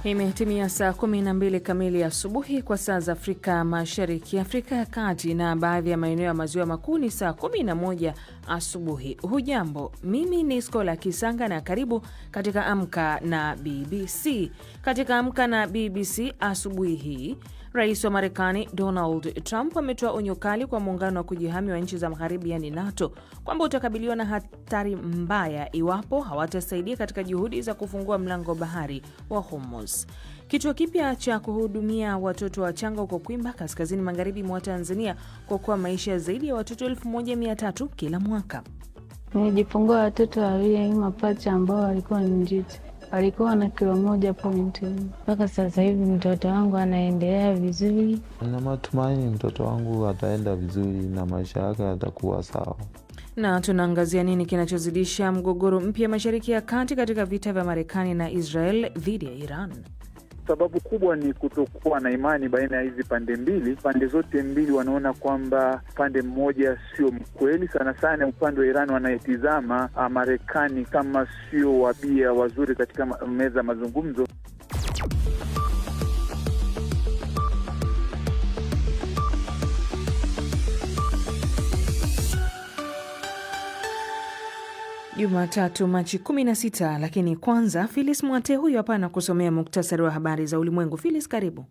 Imetimia saa 12 kamili asubuhi kwa saa za Afrika Mashariki, Afrika ya Kati na baadhi ya maeneo ya maziwa makuu ni saa 11 asubuhi. Hujambo, mimi ni Skola Kisanga na karibu katika Amka na BBC. Katika Amka na BBC asubuhi hii, Rais wa Marekani Donald Trump ametoa onyo kali kwa muungano wa kujihami wa nchi za magharibi yani NATO kwamba utakabiliwa na hatari mbaya iwapo hawatasaidia katika juhudi za kufungua mlango wa bahari wa Hormuz. Kituo kipya cha kuhudumia watoto wachanga huko Kwimba, kaskazini magharibi mwa Tanzania, kuokoa maisha zaidi ya watoto 1300 kila mwaka. Nilijifungua watoto wawili mapacha ambao walikuwa njiti. Walikuwa na kilo 1.1. Mpaka sasa hivi mtoto wangu anaendelea vizuri. Na matumaini mtoto wangu ataenda vizuri na maisha yake yatakuwa sawa. Na tunaangazia nini kinachozidisha mgogoro mpya Mashariki ya Kati katika vita vya Marekani na Israel dhidi ya Iran. Sababu kubwa ni kutokuwa na imani baina ya hizi pande mbili. Pande zote mbili wanaona kwamba pande mmoja sio mkweli. Sana sana upande wa Iran wanayetizama Marekani kama sio wabia wazuri katika meza mazungumzo. Jumatatu Machi 16, lakini kwanza Phyllis Mwate huyu hapa na kusomea muktasari wa habari za ulimwengu. Phyllis, karibu.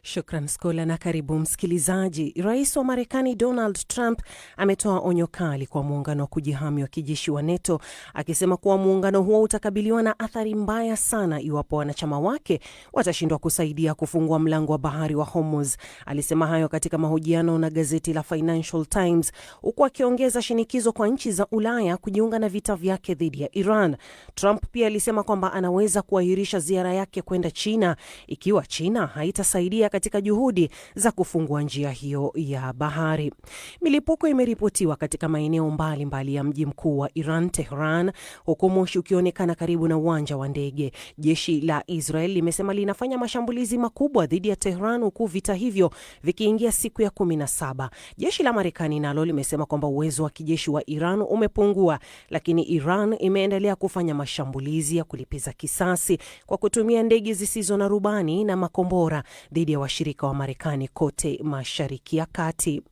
Shukran Skola na karibu msikilizaji. Rais wa Marekani Donald Trump ametoa onyo kali kwa muungano wa kujihami wa kijeshi wa NATO, akisema kuwa muungano huo utakabiliwa na athari mbaya sana iwapo wanachama wake watashindwa kusaidia kufungua mlango wa bahari wa Hormuz. Alisema hayo katika mahojiano na gazeti la Financial Times, huku akiongeza shinikizo kwa nchi za Ulaya kujiunga na vita vyake dhidi ya Iran. Trump pia alisema kwamba anaweza kuahirisha ziara yake kwenda China ikiwa China haitasaidia katika juhudi za kufungua njia hiyo ya bahari. Milipuko imeripotiwa katika maeneo mbalimbali ya mji mkuu wa Iran, Tehran, huku moshi ukionekana karibu na uwanja wa ndege. Jeshi la Israel limesema linafanya mashambulizi makubwa dhidi ya Tehran, huku vita hivyo vikiingia siku ya 17. Jeshi la Marekani nalo limesema kwamba uwezo wa kijeshi wa Iran umepungua, lakini Iran imeendelea kufanya mashambulizi ya kulipiza kisasi kwa kutumia ndege zisizo na rubani na makombora dhidi ya washirika wa Marekani kote Mashariki ya Kati.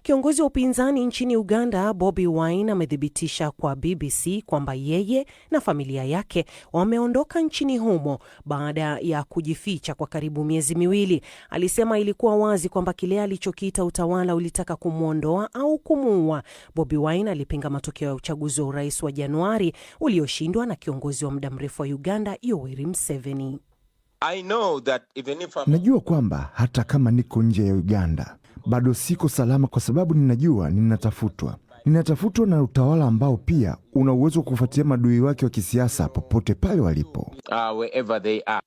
Kiongozi wa upinzani nchini Uganda, Bobi Wine, amethibitisha kwa BBC kwamba yeye na familia yake wameondoka nchini humo baada ya kujificha kwa karibu miezi miwili. Alisema ilikuwa wazi kwamba kile alichokiita utawala ulitaka kumwondoa au kumuua. Bobi Wine alipinga matokeo ya uchaguzi wa urais wa Januari ulioshindwa na kiongozi wa muda mrefu wa Uganda, Yoweri Museveni. Najua kwamba hata kama niko nje ya Uganda bado siko salama, kwa sababu ninajua ninatafutwa na utawala ambao pia una uwezo wa kufuatia maadui wake wa kisiasa popote pale walipo. Wherever they are.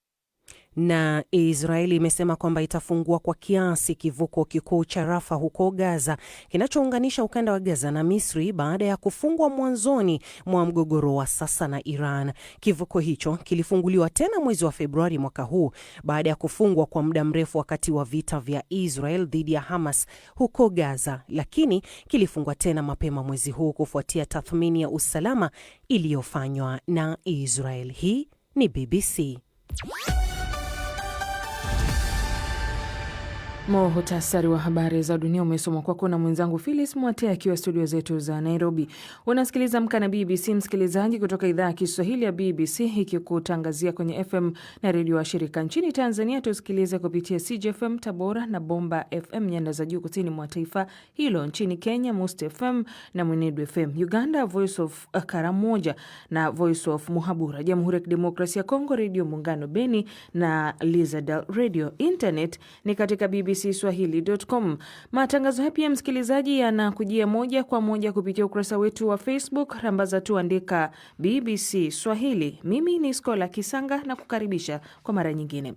Na Israeli imesema kwamba itafungua kwa kiasi kivuko kikuu cha Rafa huko Gaza, kinachounganisha ukanda wa Gaza na Misri baada ya kufungwa mwanzoni mwa mgogoro wa sasa na Iran. Kivuko hicho kilifunguliwa tena mwezi wa Februari mwaka huu baada ya kufungwa kwa muda mrefu wakati wa vita vya Israel dhidi ya Hamas huko Gaza, lakini kilifungwa tena mapema mwezi huu kufuatia tathmini ya usalama iliyofanywa na Israel. Hii ni BBC. Muhtasari wa habari za dunia umesomwa kwako na mwenzangu Phyllis Mwate akiwa studio zetu za Nairobi. Unasikiliza Amka na BBC, msikilizaji, kutoka idhaa ya Kiswahili ya BBC ikikutangazia kwenye FM na redio wa shirika. Nchini Tanzania tusikilize kupitia CJFM Tabora na Bomba FM nyanda za juu kusini mwa taifa hilo. Nchini Kenya Must FM na Mwenedu FM. Uganda Voice of Karamoja na Voice of Muhabura. Jamhuri ya Kidemokrasia ya Kongo Radio Muungano Beni na Lizard Radio. Internet ni katika bbcswahili.com. Matangazo haya pia msikilizaji yanakujia moja kwa moja kupitia ukurasa wetu wa Facebook, rambaza tu andika BBC Swahili. Mimi ni Skola Kisanga na kukaribisha kwa mara nyingine.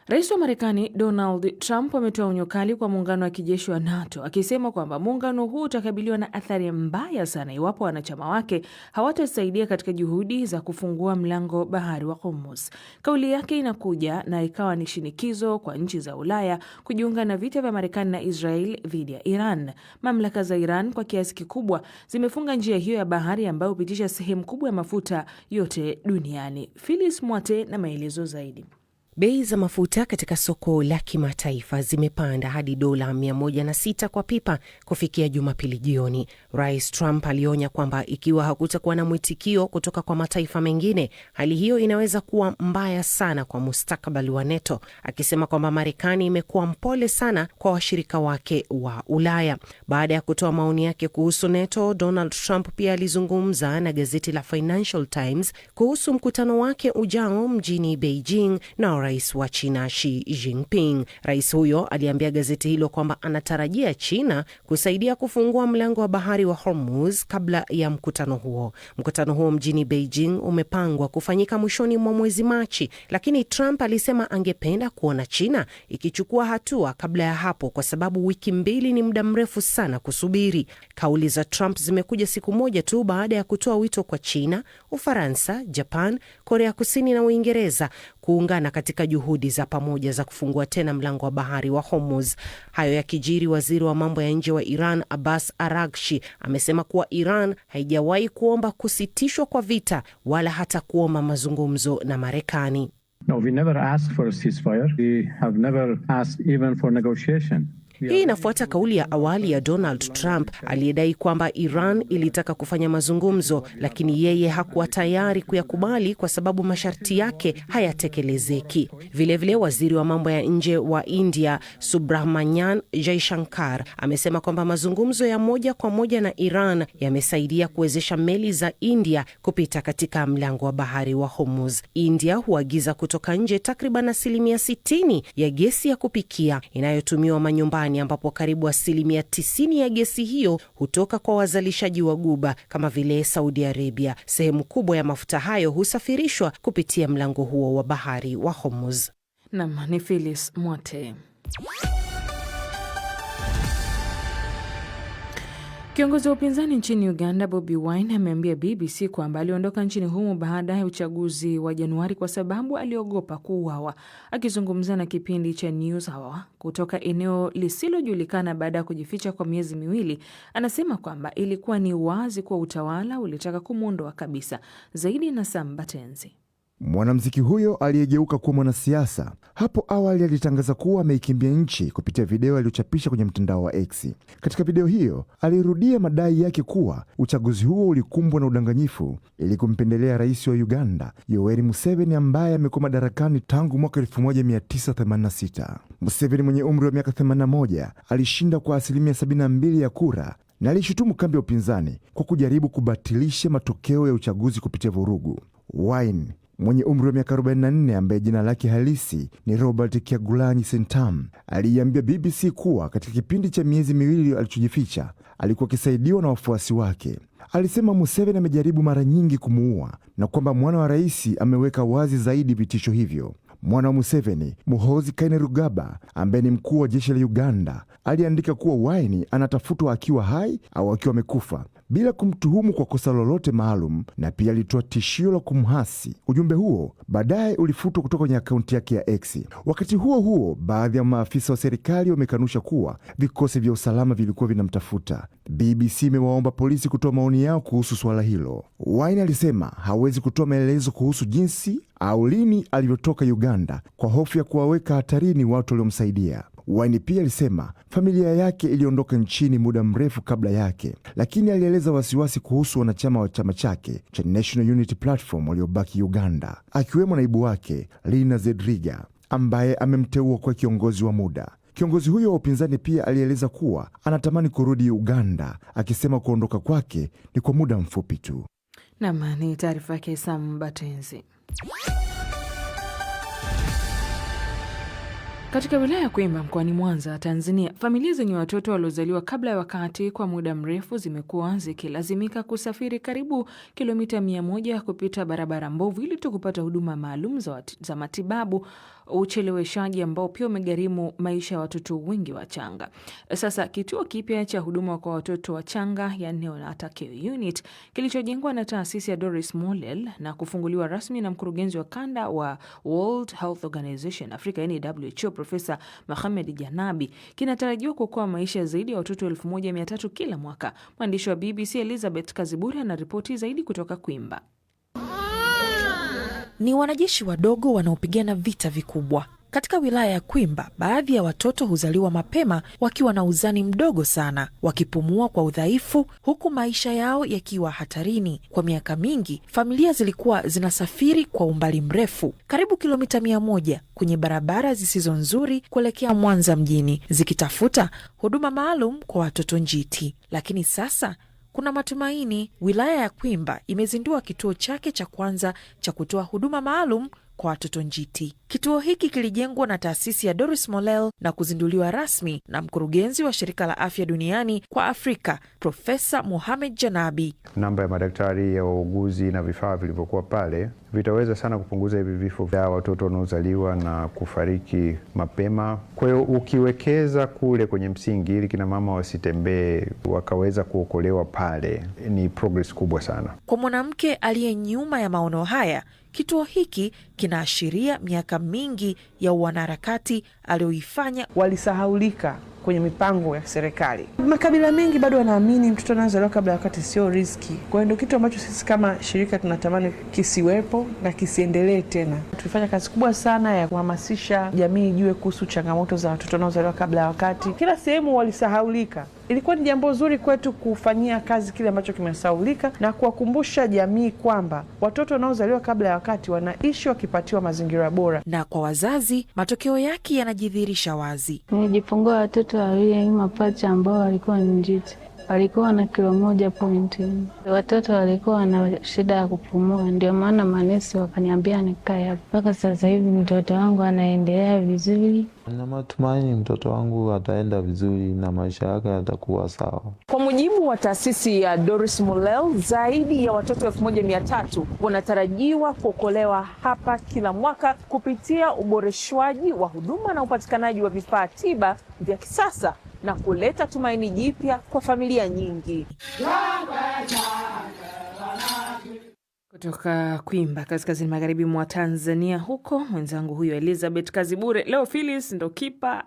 Rais wa Marekani Donald Trump ametoa onyo kali kwa muungano wa kijeshi wa NATO akisema kwamba muungano huu utakabiliwa na athari mbaya sana iwapo wanachama wake hawatasaidia katika juhudi za kufungua mlango bahari wa Hormuz. Kauli yake inakuja na ikawa ni shinikizo kwa nchi za Ulaya kujiunga na vita vya Marekani na Israel dhidi ya Iran. Mamlaka za Iran kwa kiasi kikubwa zimefunga njia hiyo ya bahari ambayo hupitisha sehemu kubwa ya mafuta yote duniani. Phyllis Mwate na maelezo zaidi. Bei za mafuta katika soko la kimataifa zimepanda hadi dola 106 kwa pipa kufikia Jumapili jioni. Rais Trump alionya kwamba ikiwa hakutakuwa na mwitikio kutoka kwa mataifa mengine, hali hiyo inaweza kuwa mbaya sana kwa mustakabali wa NATO, akisema kwamba Marekani imekuwa mpole sana kwa washirika wake wa Ulaya. Baada ya kutoa maoni yake kuhusu NATO, Donald Trump pia alizungumza na gazeti la Financial Times kuhusu mkutano wake ujao mjini Beijing na rais wa China Xi Jinping. Rais huyo aliambia gazeti hilo kwamba anatarajia China kusaidia kufungua mlango wa bahari wa Hormuz kabla ya mkutano huo. Mkutano huo mjini Beijing umepangwa kufanyika mwishoni mwa mwezi Machi, lakini Trump alisema angependa kuona China ikichukua hatua kabla ya hapo kwa sababu wiki 2 ni muda mrefu sana kusubiri. Kauli za Trump zimekuja siku moja tu baada ya kutoa wito kwa China, Ufaransa, Japan, Korea Kusini na Uingereza kuungana katika juhudi za pamoja za kufungua tena mlango wa bahari wa Hormuz. Hayo yakijiri, waziri wa mambo ya nje wa Iran Abbas Araghchi amesema kuwa Iran haijawahi kuomba kusitishwa kwa vita wala hata kuomba mazungumzo na Marekani. No, we never asked for a ceasefire. We have never asked even for negotiation. Hii inafuata kauli ya awali ya Donald Trump aliyedai kwamba Iran ilitaka kufanya mazungumzo, lakini yeye hakuwa tayari kuyakubali kwa sababu masharti yake hayatekelezeki. Vilevile, waziri wa mambo ya nje wa India Subrahmanyam Jaishankar amesema kwamba mazungumzo ya moja kwa moja na Iran yamesaidia kuwezesha meli za India kupita katika mlango wa bahari wa Hormuz. India huagiza kutoka nje takriban 60% ya gesi ya kupikia inayotumiwa manyumbani, ambapo karibu 90% ya gesi hiyo hutoka kwa wazalishaji wa Guba kama vile Saudi Arabia. Sehemu kubwa ya mafuta hayo husafirishwa kupitia mlango huo wa bahari wa Hormuz. Naam, ni Phyllis Mwate. Kiongozi wa upinzani nchini Uganda Bobi Wine ameambia BBC kwamba aliondoka nchini humo baada ya uchaguzi wa Januari kwa sababu aliogopa kuuawa. Akizungumza na kipindi cha News Hour kutoka eneo lisilojulikana baada ya kujificha kwa miezi 2, anasema kwamba ilikuwa ni wazi kuwa utawala ulitaka kumuondoa kabisa. Zaidi na Sam Batenzi. Mwanamuziki huyo aliyegeuka kuwa mwanasiasa hapo awali alitangaza kuwa ameikimbia nchi kupitia video aliyochapisha kwenye mtandao wa X. Katika video hiyo alirudia madai yake kuwa uchaguzi huo ulikumbwa na udanganyifu ili kumpendelea rais wa Uganda Yoweri Museveni ambaye amekuwa madarakani tangu mwaka 1986. Museveni mwenye umri wa miaka 81 alishinda kwa 72% ya kura na alishutumu kambi ya upinzani kwa kujaribu kubatilisha matokeo ya uchaguzi kupitia vurugu. Wine mwenye umri wa miaka 44 ambaye jina lake halisi ni Robert Kyagulanyi Ssentamu aliiambia BBC kuwa katika kipindi cha miezi 2 alichojificha alikuwa akisaidiwa na wafuasi wake. Alisema Museveni amejaribu mara nyingi kumuua na kwamba mwana wa rais ameweka wazi zaidi vitisho hivyo. Mwana wa Museveni, Muhoozi Kainerugaba, ambaye ni mkuu wa jeshi la Uganda, aliandika kuwa Wine anatafutwa akiwa hai au akiwa amekufa bila kumtuhumu kwa kosa lolote maalum, na pia alitoa tishio la kumhasi. Ujumbe huo baadaye ulifutwa kutoka kwenye akaunti yake ya X. Wakati huo huo, baadhi ya maafisa wa serikali wamekanusha kuwa vikosi vya usalama vilikuwa vinamtafuta. BBC imewaomba polisi kutoa maoni yao kuhusu swala hilo. Wine alisema hawezi kutoa maelezo kuhusu jinsi au lini alivyotoka Uganda kwa hofu ya kuwaweka hatarini watu waliomsaidia. Wine pia alisema familia yake iliondoka nchini muda mrefu kabla yake, lakini alieleza wasiwasi kuhusu wanachama wa chama chake cha National Unity Platform waliobaki Uganda, akiwemo naibu wake Lina Zedriga ambaye amemteua kwa kiongozi wa muda. Kiongozi huyo wa upinzani pia alieleza kuwa anatamani kurudi Uganda, akisema kuondoka kwake ni kwa muda mfupi tu. Naam, ni taarifa yake Sam Batenzi. Katika wilaya ya Kwimba mkoani Mwanza, Tanzania, familia zenye watoto waliozaliwa kabla ya wakati kwa muda mrefu zimekuwa zikilazimika kusafiri karibu kilomita 100 kupita barabara mbovu ili tu kupata huduma maalum za matibabu, ucheleweshaji ambao pia umegharimu maisha ya watoto wengi wachanga. Sasa kituo kipya cha huduma kwa watoto wachanga ya Neonatal Care Unit kilichojengwa na taasisi ya Doris Mollel na kufunguliwa rasmi na mkurugenzi wa kanda wa World Health Organization Africa WHO Profesa Mohamed Janabi kinatarajiwa kuokoa maisha zaidi ya watoto 1300 kila mwaka. Mwandishi wa BBC Elizabeth Kaziburi anaripoti zaidi kutoka Kwimba. Ni wanajeshi wadogo wanaopigana vita vikubwa. Katika wilaya ya Kwimba, baadhi ya watoto huzaliwa mapema wakiwa na uzani mdogo sana, wakipumua kwa udhaifu, huku maisha yao yakiwa hatarini. Kwa miaka mingi, familia zilikuwa zinasafiri kwa umbali mrefu, karibu kilomita 100 kwenye barabara zisizo nzuri kuelekea Mwanza mjini, zikitafuta huduma maalum kwa watoto njiti. Lakini sasa kuna matumaini. Wilaya ya Kwimba imezindua kituo chake cha kwanza cha kutoa huduma maalum kwa watoto njiti. Kituo hiki kilijengwa na taasisi ya Doris Mollel na kuzinduliwa rasmi na mkurugenzi wa shirika la afya duniani kwa Afrika, Profesa Mohamed Janabi. Namba ya madaktari, ya wauguzi na vifaa vilivyokuwa pale vitaweza sana kupunguza hivi vifo vya watoto wanaozaliwa na kufariki mapema. Kwa hiyo ukiwekeza kule kwenye msingi ili kina mama wasitembee wakaweza kuokolewa pale, ni progress kubwa sana. Kwa mwanamke aliye nyuma ya maono haya, kituo hiki kinaashiria miaka mingi ya wanaharakati alioifanya. Walisahaulika kwenye mipango ya serikali. Makabila mengi bado wanaamini mtoto anazaliwa kabla ya wakati sio riski. Kwa hiyo ndio kitu ambacho sisi kama shirika tunatamani kisiwepo na kisiendelee tena. Tulifanya kazi kubwa sana ya kuhamasisha jamii ijue kuhusu changamoto za watoto wanaozaliwa kabla ya wakati. Kila sehemu walisahaulika. Ilikuwa ni jambo zuri kwetu kufanyia kazi kile ambacho kimesahaulika na kuwakumbusha jamii kwamba watoto wanaozaliwa kabla ya wakati wanaishi wakipatiwa mazingira bora. Na kwa wazazi, matokeo yake yanajidhihirisha wazi. Nimejifungua watoto wawili mapacha ambao walikuwa njiti. Walikuwa na kilo 1.4. Watoto walikuwa na shida ya kupumua, ndio maana manesi wakaniambia nikae hapa. Mpaka sasa hivi mtoto wangu anaendelea vizuri. Na matumaini mtoto wangu ataenda vizuri na maisha yake yatakuwa sawa. Kwa mujibu wa taasisi ya Doris Mollel, zaidi ya watoto 1300 wanatarajiwa kuokolewa hapa kila mwaka kupitia uboreshwaji wa huduma na upatikanaji wa vifaa tiba vya kisasa na kuleta tumaini jipya kwa familia nyingi. Kutoka Kwimba, kaskazini magharibi mwa Tanzania, huko mwenzangu huyo Elizabeth Kazibure. Leo Phyllis ndo kipa,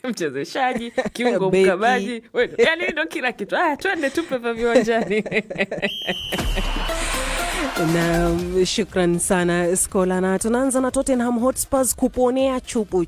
mchezeshaji, kiungo mkabaji, yani ndo kila kitu. Twende tupe pa viwanjani. Na shukran sana Skola, na tunaanza na Tottenham Hotspurs kuponea chupu.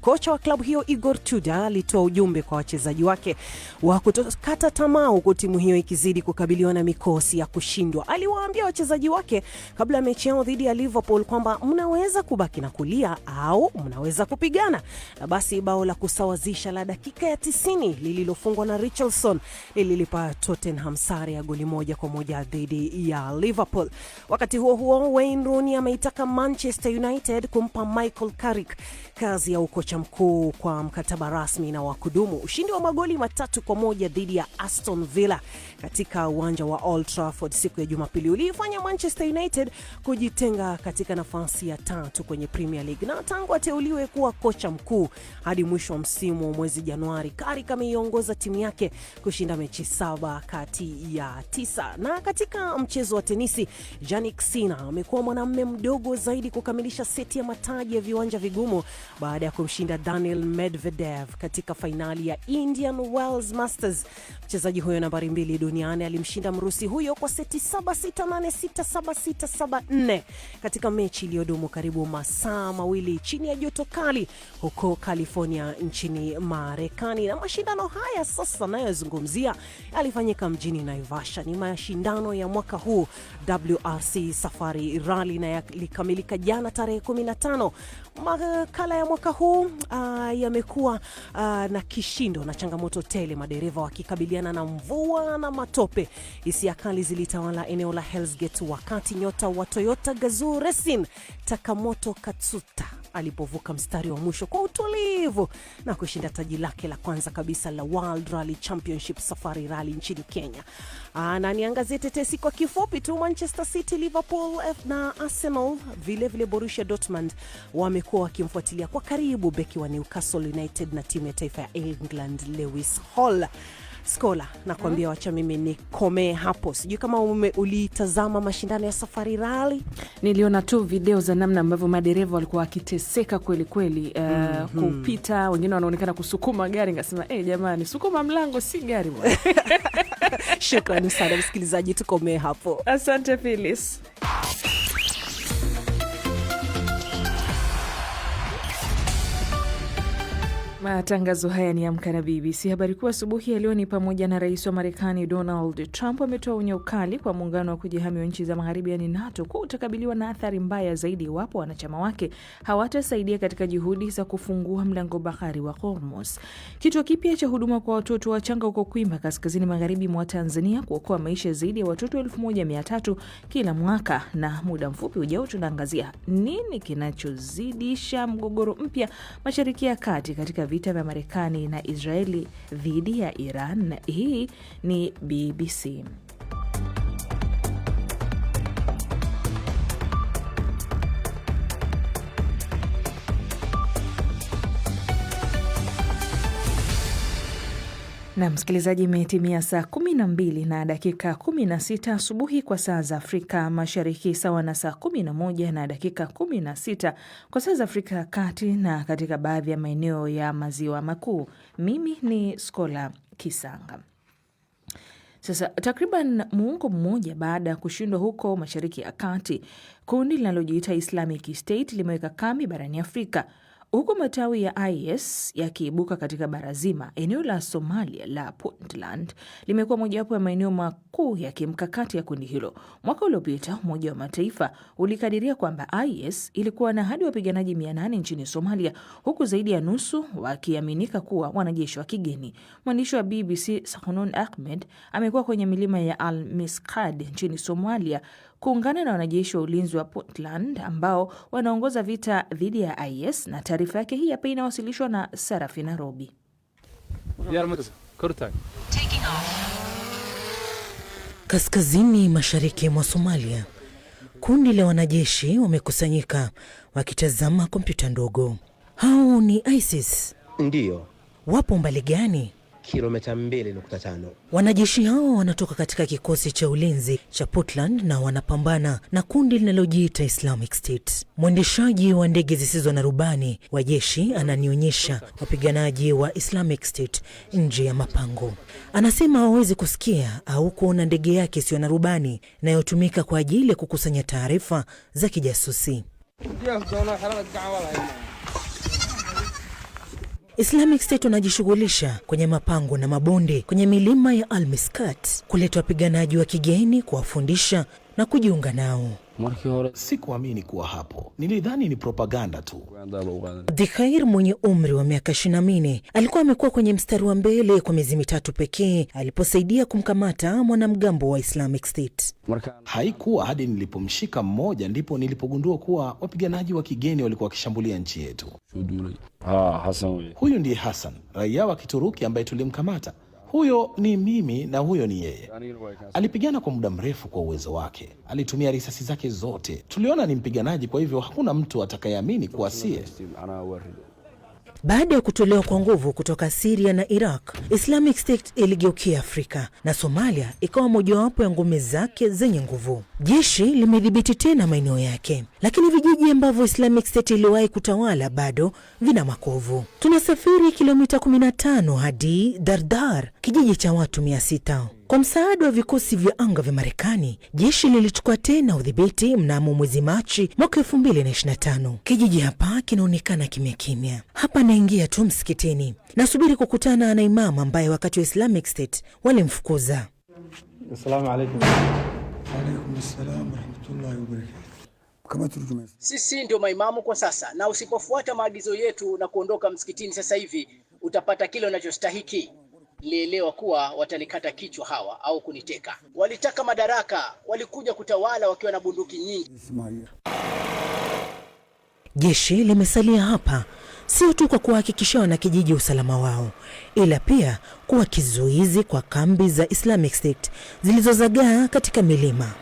Kocha wa klabu hiyo Igor Tudor alitoa ujumbe kwa wachezaji wake wa kutokata tamaa huku timu hiyo ikizidi kukabiliwa na mikosi ya kushindwa. Aliwaambia wachezaji wake kabla ya mechi yao dhidi ya Liverpool kwamba mnaweza kubaki na kulia au mnaweza kupigana. Na basi bao la kusawazisha la dakika ya 90 lililofungwa na Richarlison lililipa Tottenham sare ya goli 1-1 dhidi ya Liverpool. Wakati huo Wayne Rooney ameitaka Manchester United kumpa Michael Carrick kazi ya ukocha mkuu kwa mkataba rasmi na wa kudumu. Ushindi wa magoli 3-1 dhidi ya Aston Villa katika uwanja wa Old Trafford siku ya Jumapili ulifanya Manchester United kujitenga katika nafasi ya 3 kwenye Premier League. Na tangu ateuliwe kuwa kocha mkuu hadi mwisho wa msimu mwezi Januari, Carrick ameiongoza timu yake kushinda mechi 7 kati ya 9. Na katika mchezo wa tenisi, Jannik Sinner amekuwa mwanamume mdogo zaidi kukamilisha seti ya mataji ya viwanja vigumu baada ya kumshinda Daniil Medvedev katika fainali ya Indian Wells Masters. Mchezaji huyo nambari 2 duniani alimshinda Mrusi huyo kwa seti 7-6-8-6-7-6-7-4 katika mechi iliyodumu karibu masaa mawili chini ya joto kali huko California nchini Marekani. Na mashindano haya sasa nayozungumzia yalifanyika mjini Naivasha. Ni mashindano ya mwaka huu WRC Safari Rally na yalikamilika jana tarehe 15. Makala ya mwaka huu yamekuwa na kishindo na changamoto tele, madereva wakikabiliana na mvua na matope. Hisia kali zilitawala eneo la Hell's Gate wakati nyota wa Toyota Gazoo Racing Takamoto Katsuta alipovuka mstari wa mwisho kwa utulivu na kushinda taji lake la kwanza kabisa la World Rally Championship Safari Rally nchini Kenya. Na niangazie tetesi kwa kifupi tu. Manchester City, Liverpool na Arsenal, vile Borussia Dortmund wamekuwa wakimfuatilia kwa karibu beki wa Newcastle United na timu ya taifa ya England Lewis Hall. Skola, nakwambia wacha mimi nikome hapo. Sijui kama ulitazama mashindano ya Safari Rally. Niliona tu video za namna ambavyo madereva walikuwa wakiteseka kweli kweli kupita, wengine wanaonekana kusukuma gari, ngasema jamani, sukuma mlango si gari bwana. Shukrani sana msikilizaji, tukome hapo. Asante Phyllis. Matangazo haya ni Amka na BBC. Habari kuu asubuhi ya leo ni pamoja na Rais wa Marekani Donald Trump ametoa onyo kali kwa muungano wa kujihami wa nchi za magharibi yani NATO kwa utakabiliwa na athari mbaya zaidi iwapo wanachama wake hawatasaidia katika juhudi za kufungua mlango bahari wa Hormuz. Kituo kipya cha huduma kwa watoto wachanga huko Kwimba kaskazini magharibi mwa Tanzania kuokoa maisha zaidi ya watoto 1300 kila mwaka. Na muda mfupi ujao tunaangazia nini kinachozidisha mgogoro mpya Mashariki ya Kati katika vita vya Marekani na Israeli dhidi ya Iran. Na hii ni BBC. Na msikilizaji, imetimia saa 12 na dakika 16 asubuhi kwa saa za Afrika Mashariki, sawa na saa 11 na dakika 16 kwa saa za Afrika ya Kati na katika baadhi ya maeneo ya Maziwa Makuu. Mimi ni Skola Kisanga. Sasa takriban muongo mmoja baada ya kushindwa huko Mashariki ya Kati, kundi linalojiita Islamic State limeweka kambi barani Afrika. Huko matawi ya IS yakiibuka katika bara zima, eneo la Somalia la Puntland limekuwa mojawapo ya maeneo makuu ya kimkakati ya kundi hilo. Mwaka uliopita Umoja wa Mataifa ulikadiria kwamba IS ilikuwa na hadi wapiganaji 800 nchini Somalia, huku zaidi ya nusu wakiaminika kuwa wanajeshi wa kigeni. Mwandishi wa BBC Sahnoun Ahmed amekuwa kwenye milima ya Al-Misqad nchini Somalia kuungana na wanajeshi wa ulinzi wa Puntland ambao wanaongoza vita dhidi ya IS, na taarifa yake hii hapa inawasilishwa na Sarafina Robi. Kaskazini mashariki mwa Somalia, kundi la wanajeshi wamekusanyika wakitazama kompyuta ndogo. Hao ni ISIS? Ndiyo. Wapo mbali gani? Kilomita 2.5. Wanajeshi hao wanatoka katika kikosi cha ulinzi cha Puntland na wanapambana na kundi linalojiita Islamic State. Mwendeshaji wa ndege zisizo na rubani wa jeshi ananionyesha wapiganaji wa Islamic State nje ya mapango. Anasema hawezi kusikia au kuona ndege yake isiyo na rubani inayotumika kwa ajili ya kukusanya taarifa za kijasusi. Islamic State wanajishughulisha kwenye mapango na mabonde kwenye milima ya Al-Misqat kuleta wapiganaji wa kigeni, kuwafundisha na kujiunga nao. Sikuamini kuwa hapo. Nilidhani ni propaganda tu. Dikhair mwenye umri wa miaka 24 alikuwa amekuwa kwenye mstari wa mbele kwa miezi 3 pekee aliposaidia kumkamata mwanamgambo wa Islamic State. Haikuwa hadi nilipomshika mmoja ndipo nilipogundua kuwa wapiganaji wa kigeni walikuwa wakishambulia nchi yetu. Huyu ndiye Hassan, raia wa Kituruki ambaye tulimkamata. Huyo ni mimi na huyo ni yeye. Alipigana kwa muda mrefu kwa uwezo wake. Alitumia risasi zake zote. Tuliona ni mpiganaji, kwa hivyo hakuna mtu atakayeamini kuwa siye. Baada ya kutolewa kwa nguvu kutoka Syria na Iraq, Islamic State iligeukia Afrika na Somalia ikawa mojawapo ya ngome zake zenye nguvu. Jeshi limedhibiti tena maeneo yake, lakini vijiji ambavyo Islamic State iliwahi kutawala bado vina makovu. Tunasafiri kilomita 15 hadi Dardar, kijiji cha watu 600. Kwa msaada wa vikosi vya anga vya Marekani, jeshi lilichukua tena udhibiti mnamo mwezi Machi mwaka 2025. Kijiji hapa kinaonekana kimya kimya. Hapa naingia tu msikitini, nasubiri kukutana na imam ambaye wakati wa Islamic State walimfukuza. Assalamu alaykum. Alaykum assalam wa rahmatullahi wa barakatuh. Sisi ndio maimamu kwa sasa, na usipofuata maagizo yetu na kuondoka msikitini sasa hivi utapata kile unachostahiki. Lielewa kuwa watanikata kichwa hawa au kuniteka. Walitaka madaraka, walikuja kutawala wakiwa na bunduki nyingi. Jeshi limesalia hapa sio tu kwa kuhakikisha wanakijiji usalama wao, ila pia kuwa kizuizi kwa kambi za Islamic State zilizozagaa katika milima.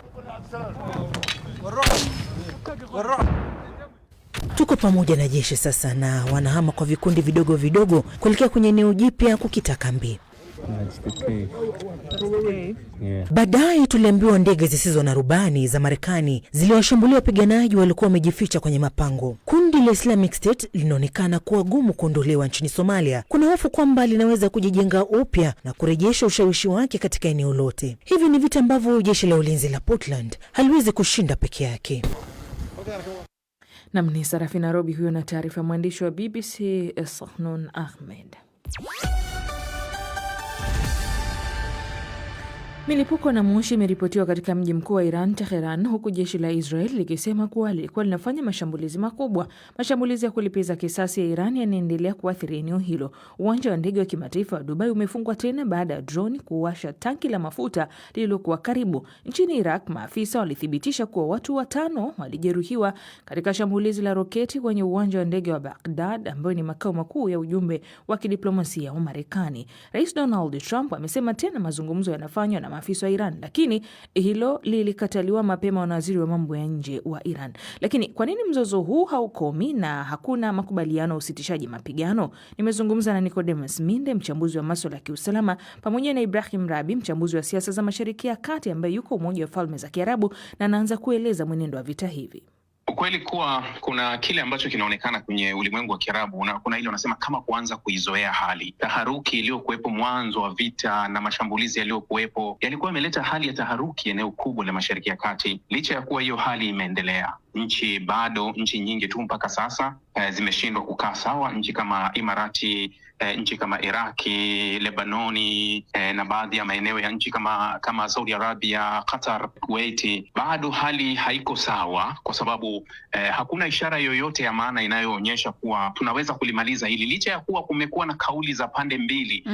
Tuko pamoja na jeshi sasa na wanahama kwa vikundi vidogo vidogo kuelekea kwenye eneo jipya kukita kambi. Baadaye tuliambiwa ndege zisizo na rubani za Marekani ziliwashambulia wapiganaji walikuwa wamejificha kwenye mapango. Kundi la Islamic State linaonekana kuwa gumu kuondolewa nchini Somalia. Kuna hofu kwamba linaweza kujijenga upya na kurejesha ushawishi wake katika eneo lote. Hivi ni vita ambavyo jeshi la ulinzi la Portland haliwezi kushinda peke yake. Namni Sarafina Robi huyo na taarifa mwandishi wa BBC Sahnun Ahmed. Milipuko na moshi imeripotiwa katika mji mkuu wa Iran, Tehran, huku jeshi la Israel likisema kuwa lilikuwa linafanya mashambulizi makubwa. Mashambulizi ya kulipiza kisasi ya Iran yanaendelea kuathiri eneo hilo. Uwanja wa ndege wa kimataifa wa Dubai umefungwa tena baada ya droni kuwasha tanki la mafuta lililokuwa karibu. Nchini Iraq, maafisa walithibitisha kuwa watu 5 walijeruhiwa katika shambulizi la roketi kwenye uwanja wa ndege wa Baghdad, ambayo ni makao makuu ya ujumbe wa kidiplomasia wa Marekani. Rais Donald Trump amesema tena mazungumzo yanafanywa na maafisa wa Iran, lakini hilo lilikataliwa mapema na waziri wa mambo ya nje wa Iran. Lakini kwa nini mzozo huu haukomi na hakuna makubaliano ya usitishaji mapigano? Nimezungumza na Nicodemus Minde, mchambuzi wa masuala ya kiusalama, pamoja na Ibrahim Rabi, mchambuzi wa siasa za Mashariki ya Kati ambaye yuko Umoja wa Falme za Kiarabu, na anaanza kueleza mwenendo wa vita hivi. Ukweli kuwa kuna kile ambacho kinaonekana kwenye ulimwengu wa Kiarabu, na kuna ile wanasema kama kuanza kuizoea hali. Taharuki iliyokuwepo mwanzo wa vita na mashambulizi yaliyokuwepo yalikuwa imeleta hali ya taharuki eneo kubwa la Mashariki ya Kati. Licha ya kuwa hiyo hali imeendelea, nchi nyingi tu mpaka sasa zimeshindwa kukaa sawa. Nchi kama Imarati, nchi kama Iraki, Lebanoni, na baadhi ya maeneo ya nchi kama Saudi Arabia, Qatar, Kuwait, bado hali haiko sawa kwa sababu hakuna ishara yoyote ya maana inayoonyesha kuwa tunaweza kulimaliza hili, licha ya kuwa kumekuwa na kauli za pande mbili.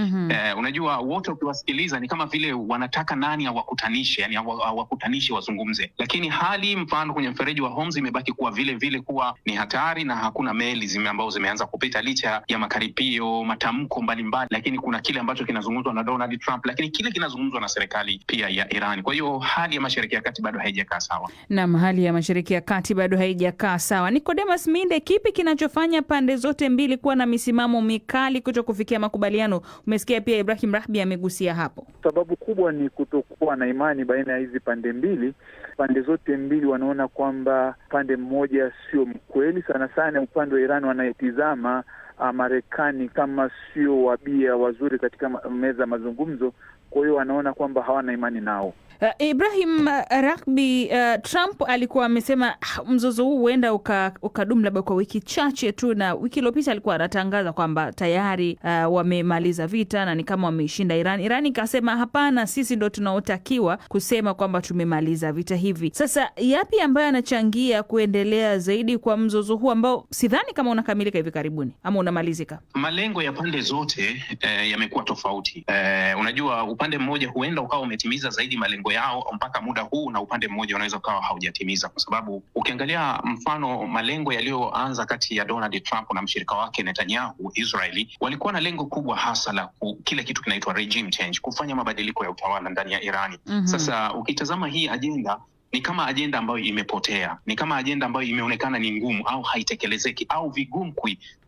Unajua, wote ukiwasikiliza ni kama vile wanataka nani awakutanishe, yani awakutanishe wazungumze, lakini hali mfano kwenye mfereji wa Hormuz imebaki kuwa vile vile kuwa ni hatari na hakuna meli ambazo zimeanza kupita, licha ya makaripio, matamko mbalimbali, lakini kuna kile ambacho kinazungumzwa na Donald Trump, lakini kile kinazungumzwa na serikali pia ya Iran. Kwa hiyo hali ya Mashariki ya Kati bado haijakaa sawa. Naam, hali ya Mashariki ya Kati bado haijakaa sawa. Nicodemus Minde, kipi kinachofanya pande zote mbili kuwa na misimamo mikali kuto kufikia makubaliano? Umesikia pia Ibrahim Rahbi amegusia hapo. Sababu kubwa ni kutokuwa na imani baina ya hizi pande mbili. Pande zote mbili wanaona kwamba pande mmoja sio mkweli, sana sana upande wa Iran wanayetizama Marekani kama sio wabia wazuri katika meza mazungumzo. Kwa hiyo wanaona kwamba hawana imani nao. Ibrahim Rahbi, Trump alikuwa amesema mzozo huu huenda ukadumu labda kwa wiki chache tu, na wiki iliyopita alikuwa anatangaza kwamba tayari wamemaliza vita na ni kama wameishinda Iran. Iran ikasema hapana, sisi ndo tunaotakiwa kusema kwamba tumemaliza vita hivi. Sasa yapi ambayo yanachangia kuendelea zaidi kwa mzozo huu ambao sidhani kama unakamilika hivi karibuni ama unamalizika? Malengo ya pande zote yamekuwa tofauti. Unajua, upande mmoja huenda ukawa umetimiza zaidi malengo yao mpaka muda huu, na upande mmoja unaweza ukawa haujatimiza, kwa sababu ukiangalia mfano malengo yaliyoanza kati ya Donald Trump na mshirika wake Netanyahu, Israeli, walikuwa na lengo kubwa hasa la kile kitu kinaitwa regime change, kufanya mabadiliko ya utawala ndani ya Irani. Sasa ukitazama hii ajenda ni kama ajenda ambayo imepotea, ni kama ajenda ambayo imeonekana ni ngumu au haitekelezeki au vigumu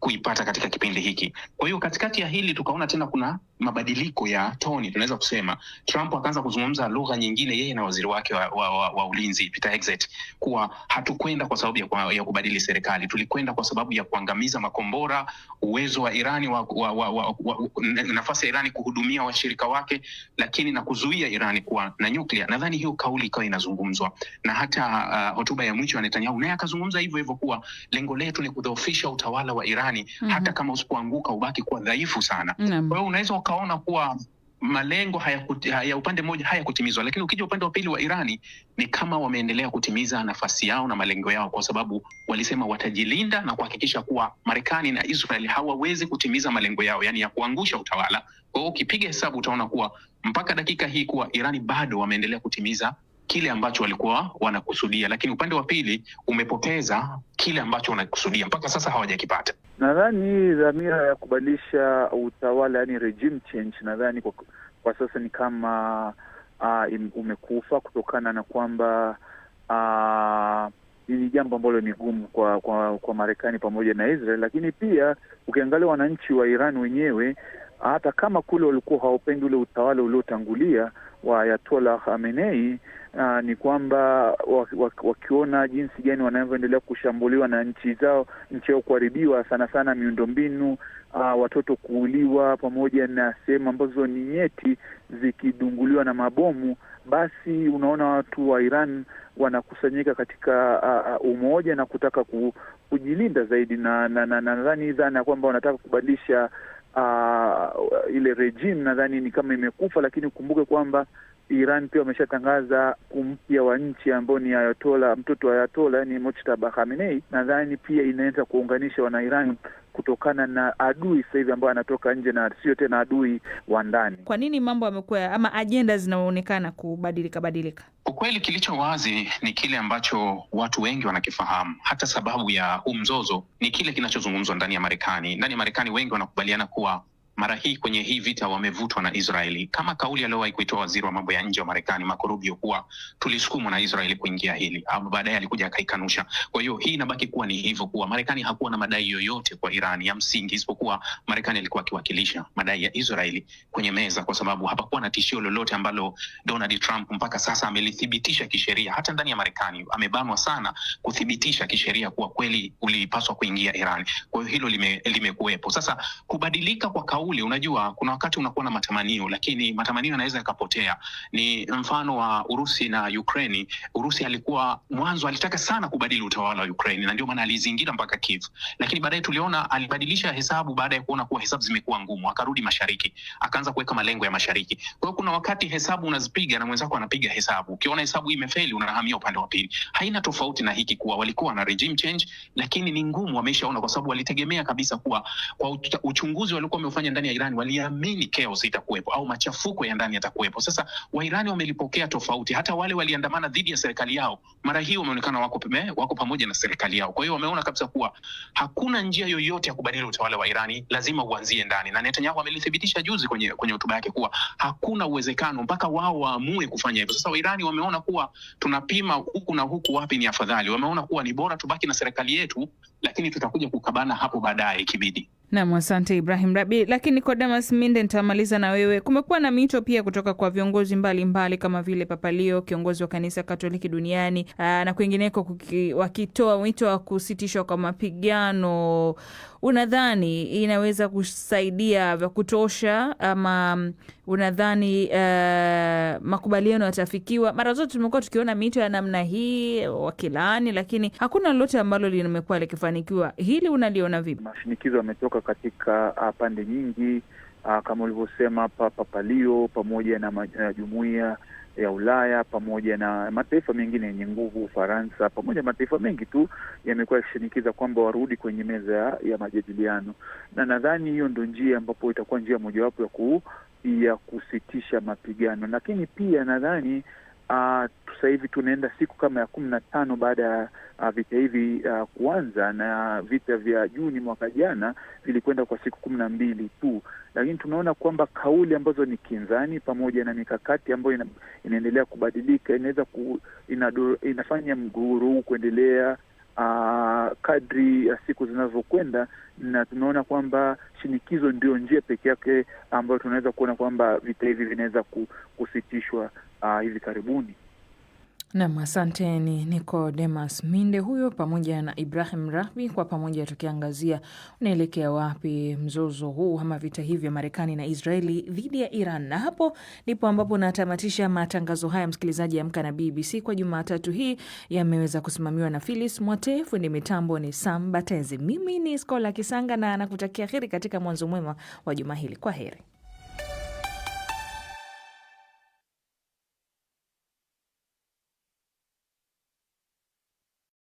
kuipata katika kipindi hiki. Kwa hiyo katikati ya hili tukaona tena kuna mabadiliko ya toni, tunaweza kusema. Trump akaanza kuzungumza lugha nyingine, yeye na waziri wake wa ulinzi Peter Hegseth, kuwa hatukwenda kwa sababu ya kubadili serikali, tulikwenda kwa sababu ya kuangamiza makombora, uwezo wa Irani nafasi ya Irani kuhudumia washirika wake, lakini na kuzuia Irani kuwa na nyuklia. Nadhani hiyo kauli ikawa inazungumzwa, na hata hotuba ya mwisho wa Netanyahu naye akazungumza hivyo hivyo kuwa lengo letu ni kudhoofisha utawala wa Irani, hata kama usipoanguka ubaki kuwa dhaifu sana. Kwa hiyo unaweza ukaona kuwa malengo ya upande mmoja hayakutimizwa, lakini ukija upande wa pili wa Irani ni kama wameendelea kutimiza nafasi yao na malengo yao, kwa sababu walisema watajilinda na kuhakikisha kuwa Marekani na Israeli hawawezi kutimiza malengo yao, yani ya kuangusha utawala. Kwa hiyo ukipiga hesabu utaona kuwa mpaka dakika hii kuwa Irani bado wameendelea kutimiza kile ambacho walikuwa wanakusudia, lakini upande wa pili umepoteza kile ambacho wanakusudia. Mpaka sasa hawajakipata. Nadhani dhamira ya kubadilisha utawala, yani regime change, nadhani kwa sasa ni kama umekufa, kutokana na kwamba ni jambo ambalo ni gumu kwa Marekani pamoja na Israel. Lakini pia ukiangalia wananchi wa Iran wenyewe, hata kama kule walikuwa hawapendi ule utawala uliotangulia wa Ayatollah Khamenei, ni kwamba wakiona jinsi gani wanavyoendelea kushambuliwa na nchi yao kuharibiwa, sana sana miundombinu, watoto kuuliwa, pamoja na sehemu ambazo ni nyeti zikidunguliwa na mabomu, basi unaona watu wa Iran wanakusanyika katika umoja na kutaka kujilinda zaidi, na nadhani dhana kwamba wanataka kubadilisha ile regime, nadhani ni kama imekufa. Lakini ukumbuke kwamba Iran pia wameshatangaza kumpya wa nchi ambao ni Ayatollah, mtoto wa Ayatollah, yani Mojtaba Khamenei. Nadhani pia inaweza kuunganisha wana Iran kutokana na adui sasa hivi ambao anatoka nje na sio tena adui wa ndani. Kwa nini mambo yamekuwa ama ajenda zinaonekana kubadilika? Ukweli kilicho wazi ni kile ambacho watu wengi wanakifahamu. Hata sababu ya huu mzozo ni kile kinachozungumzwa ndani ya Marekani. Ndani ya Marekani wengi wanakubaliana kuwa mara hii kwenye hii vita wamevutwa na Israeli, kama kauli aliyowahi kuitoa waziri wa mambo ya nje wa Marekani Marco Rubio kuwa tulisukumwa na Israeli kuingia hili, au baadaye alikuja akaikanusha. Kwa hiyo hii inabaki kuwa ni hivyo, kuwa Marekani hakuwa na madai yoyote kwa Iran ya msingi, isipokuwa Marekani alikuwa akiwakilisha madai ya Israeli kwenye meza, kwa sababu hapakuwa na tishio lolote ambalo Donald Trump mpaka sasa amelithibitisha kisheria. Hata ndani ya Marekani amebanwa sana kuthibitisha kisheria kuwa kweli ulipaswa kuingia Iran. Kwa hiyo hilo limekuwepo. Sasa kubadilika kwa kauli, unajua kuna wakati unakuwa na matamanio, lakini matamanio yanaweza yakapotea. Ni mfano wa Urusi na Ukraine. Urusi alikuwa mwanzo alitaka sana kubadili utawala wa Ukraine, na ndio maana alizingira mpaka Kiev, lakini baadaye tuliona alibadilisha hesabu baada ya kuona kuwa hesabu zimekuwa ngumu, akarudi mashariki, akaanza kuweka malengo ya mashariki. Kwa hiyo kuna wakati hesabu unazipiga na mwenzako anapiga hesabu, ukiona hesabu imefeli unahamia upande wa pili. Haina tofauti na hiki kuwa walikuwa na regime change, lakini ni ngumu, wameshaona, kwa sababu walitegemea kabisa kuwa kwa uchunguzi walikuwa wamefanya ndani ya Iran, waliamini chaos itakuwepo au machafuko ya ndani yatakuwepo. Sasa Wairani wamelipokea tofauti. Hata wale waliandamana dhidi ya serikali yao, mara hii wameonekana wako pamoja na serikali yao. Kwa hiyo wameona kabisa kuwa hakuna njia yoyote ya kubadili utawala wa Irani, lazima uanzie ndani. Na Netanyahu amelithibitisha juzi kwenye hotuba yake kuwa hakuna uwezekano mpaka wao waamue kufanya hivyo. Sasa Wairani wameona kuwa tunapima huku na huku, wapi ni afadhali. Wameona kuwa ni bora tubaki na serikali yetu, lakini tutakuja kukabana hapo baadaye ikibidi. Naam, asante Ibrahim Rabi. Lakini Kodamas Minde, nitamaliza na wewe. Kumekuwa na mito pia kutoka kwa viongozi mbalimbali kama vile Papa Leo, kiongozi wa kanisa Katoliki duniani, na kwingineko wakitoa wito wa kusitishwa kwa mapigano. Unadhani inaweza kusaidia vya kutosha, ama unadhani makubaliano yatafikiwa? Mara zote tumekuwa tukiona mito ya namna hii wakilaani, lakini hakuna lolote ambalo limekuwa likifanikiwa. Hili unaliona vipi? Mashinikizo yametoka katika pande nyingi, kama ulivyosema Papa Leo, pamoja na jumuiya ya Ulaya, pamoja na mataifa mengine yenye nguvu, Ufaransa, pamoja na mataifa mengi tu yamekuwa yakishinikiza kwamba warudi kwenye meza ya majadiliano. Na nadhani hiyo ndio njia ambapo itakuwa njia mojawapo ya kusitisha mapigano. Lakini pia nadhani sasa hivi tunaenda siku kama ya 15 baada ya vita hivi kuanza, na vita vya Juni mwaka jana vilikwenda kwa siku 12 tu. Lakini tunaona kwamba kauli ambazo ni kinzani pamoja na mikakati ambayo inaendelea kubadilika inafanya mgogoro huu kuendelea kadri ya siku zinavyokwenda, na tunaona kwamba shinikizo ndio njia pekee yake ambayo tunaweza kuona kwamba vita hivi vinaweza kusitishwa hivi karibuni. Naam, asanteni Nicodemus Minde huyo pamoja na Ibrahim Rahbi, kwa pamoja tukiangazia unaelekea wapi mzozo huu ama vita hivi vya Marekani na Israeli dhidi ya Iran. Na hapo ndipo ambapo natamatisha matangazo haya, msikilizaji, Amka na BBC kwa Jumatatu hii. Yameweza kusimamiwa na Phyllis Mwote, fundi mitambo ni Sam Batezi. Mimi ni Skola Kisanga na nakutakia heri katika mwanzo mwema wa juma hili. Kwa heri.